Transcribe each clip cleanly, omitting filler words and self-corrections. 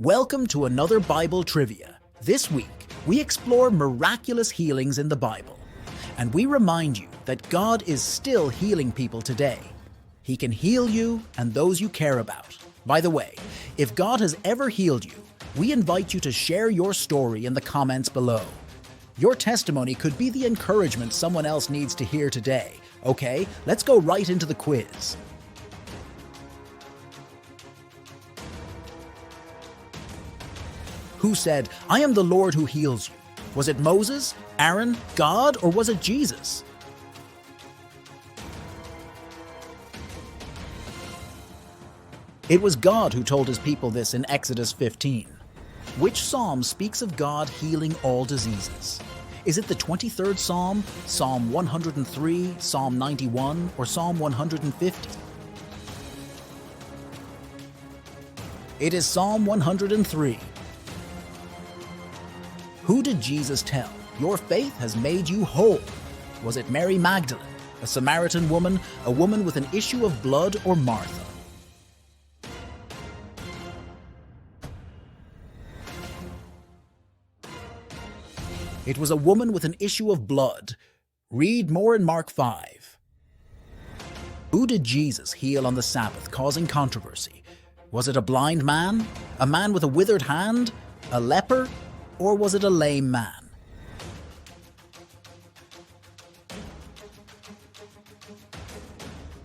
Welcome to another Bible Trivia. This week, we explore miraculous healings in the Bible. And we remind you that God is still healing people today. He can heal you and those you care about. By the way, if God has ever healed you, we invite you to share your story in the comments below. Your testimony could be the encouragement someone else needs to hear today. Okay, let's go right into the quiz. Who said, "I am the Lord who heals you"? Was it Moses, Aaron, God, or was it Jesus? It was God who told his people this in Exodus 15. Which psalm speaks of God healing all diseases? Is it the 23rd Psalm, Psalm 103, Psalm 91, or Psalm 150? It is Psalm 103. Who did Jesus tell, "Your faith has made you whole"? Was it Mary Magdalene, a Samaritan woman, a woman with an issue of blood, or Martha? It was a woman with an issue of blood. Read more in Mark 5. Who did Jesus heal on the Sabbath, causing controversy? Was it a blind man, a man with a withered hand, a leper, or was it a lame man?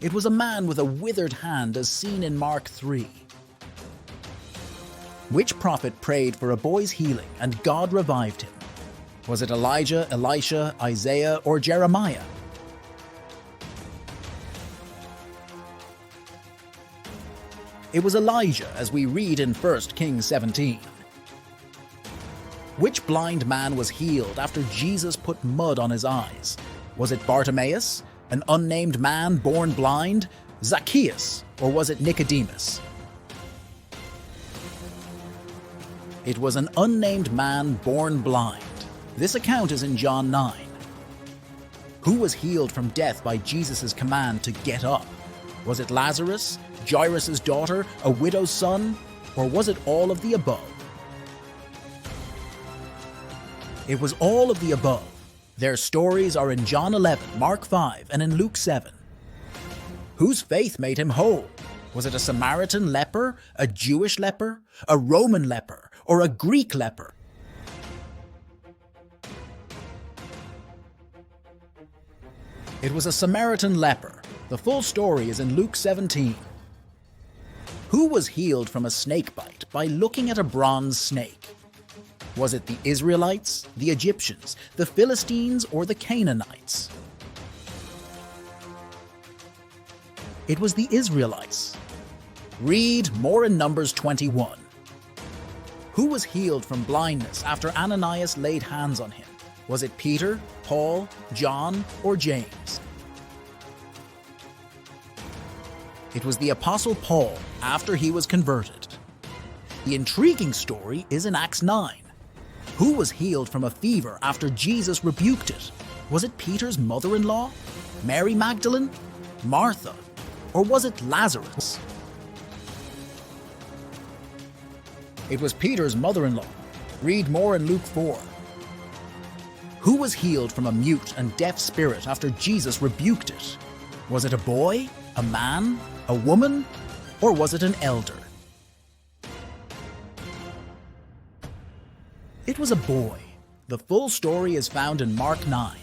It was a man with a withered hand, as seen in Mark 3. Which prophet prayed for a boy's healing and God revived him? Was it Elijah, Elisha, Isaiah, or Jeremiah? It was Elijah, as we read in 1 Kings 17. Which blind man was healed after Jesus put mud on his eyes? Was it Bartimaeus, an unnamed man born blind, Zacchaeus, or was it Nicodemus? It was an unnamed man born blind. This account is in John 9. Who was healed from death by Jesus' command to get up? Was it Lazarus, Jairus' daughter, a widow's son, or was it all of the above? It was all of the above. Their stories are in John 11, Mark 5, and in Luke 7. Whose faith made him whole? Was it a Samaritan leper, a Jewish leper, a Roman leper, or a Greek leper? It was a Samaritan leper. The full story is in Luke 17. Who was healed from a snake bite by looking at a bronze snake? Was it the Israelites, the Egyptians, the Philistines, or the Canaanites? It was the Israelites. Read more in Numbers 21. Who was healed from blindness after Ananias laid hands on him? Was it Peter, Paul, John, or James? It was the Apostle Paul after he was converted. The intriguing story is in Acts 9. Who was healed from a fever after Jesus rebuked it? Was it Peter's mother-in-law, Mary Magdalene, Martha, or was it Lazarus? It was Peter's mother-in-law. Read more in Luke 4. Who was healed from a mute and deaf spirit after Jesus rebuked it? Was it a boy, a man, a woman, or was it an elder? It was a boy. The full story is found in Mark 9.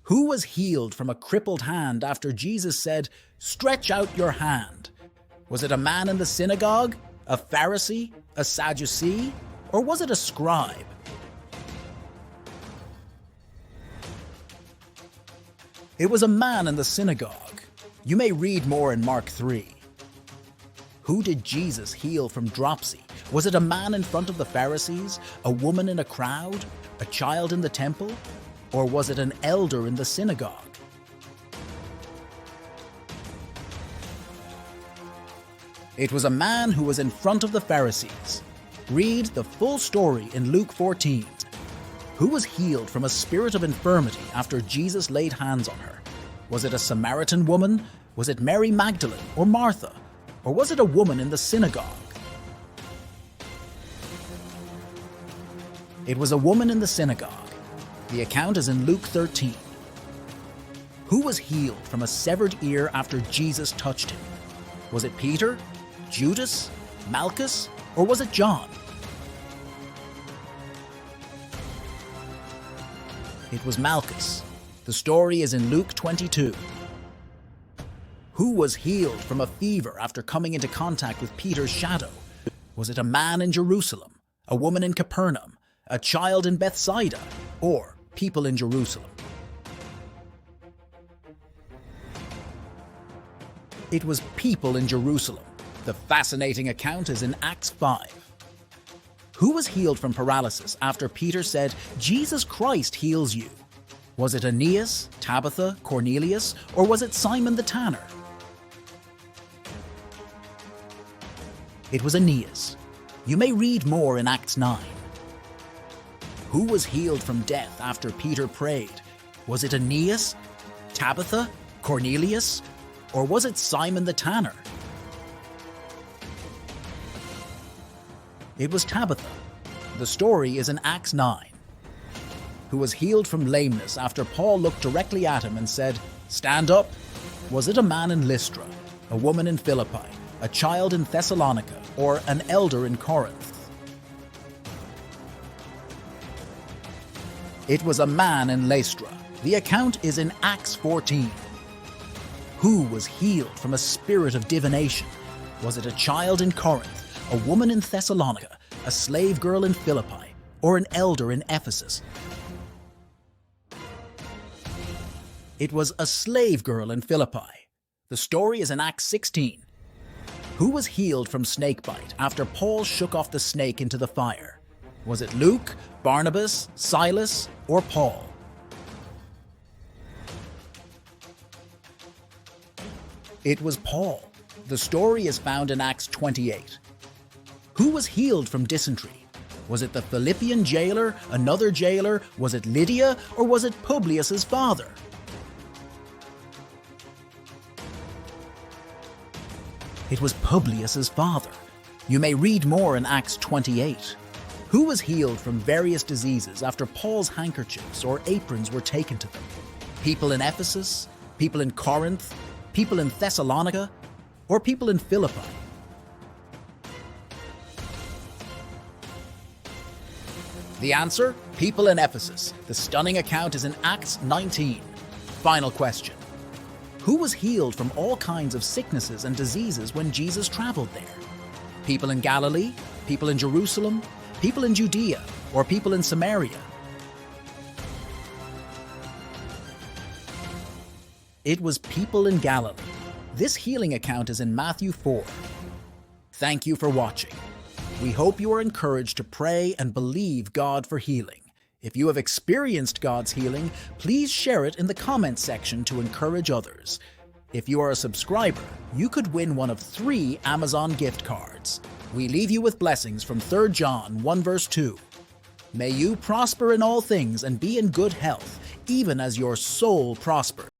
Who was healed from a crippled hand after Jesus said, "Stretch out your hand"? Was it a man in the synagogue, a Pharisee, a Sadducee, or was it a scribe? It was a man in the synagogue. You may read more in Mark 3. Who did Jesus heal from dropsy? Was it a man in front of the Pharisees, a woman in a crowd, a child in the temple, or was it an elder in the synagogue? It was a man who was in front of the Pharisees. Read the full story in Luke 14. Who was healed from a spirit of infirmity after Jesus laid hands on her? Was it a Samaritan woman? Was it Mary Magdalene or Martha? Or was it a woman in the synagogue? It was a woman in the synagogue. The account is in Luke 13. Who was healed from a severed ear after Jesus touched him? Was it Peter, Judas, Malchus, or was it John? It was Malchus. The story is in Luke 22. Who was healed from a fever after coming into contact with Peter's shadow? Was it a man in Jerusalem, a woman in Capernaum, a child in Bethsaida, or people in Jerusalem? It was people in Jerusalem. The fascinating account is in Acts 5. Who was healed from paralysis after Peter said, "Jesus Christ heals you"? Was it Aeneas, Tabitha, Cornelius, or was it Simon the tanner? It was Aeneas. You may read more in Acts 9. Who was healed from death after Peter prayed? Was it Aeneas, Tabitha, Cornelius, or was it Simon the tanner? It was Tabitha. The story is in Acts 9. Who was healed from lameness after Paul looked directly at him and said, "Stand up"? Was it a man in Lystra, a woman in Philippi, a child in Thessalonica, or an elder in Corinth? It was a man in Lystra. The account is in Acts 14. Who was healed from a spirit of divination? Was it a child in Corinth, a woman in Thessalonica, a slave girl in Philippi, or an elder in Ephesus? It was a slave girl in Philippi. The story is in Acts 16. Who was healed from snakebite after Paul shook off the snake into the fire? Was it Luke, Barnabas, Silas, or Paul? It was Paul. The story is found in Acts 28. Who was healed from dysentery? Was it the Philippian jailer, another jailer? Was it Lydia, or was it Publius's father? It was Publius's father. You may read more in Acts 28. Who was healed from various diseases after Paul's handkerchiefs or aprons were taken to them? People in Ephesus, people in Corinth, people in Thessalonica, or people in Philippi? The answer? People in Ephesus. The stunning account is in Acts 19. Final question. Who was healed from all kinds of sicknesses and diseases when Jesus traveled there? People in Galilee, people in Jerusalem, people in Judea, or people in Samaria? It was people in Galilee. This healing account is in Matthew 4. Thank you for watching. We hope you are encouraged to pray and believe God for healing. If you have experienced God's healing, please share it in the comments section to encourage others. If you are a subscriber, you could win one of 3 Amazon gift cards. We leave you with blessings from 3 John 1 verse 2. May you prosper in all things and be in good health, even as your soul prospers.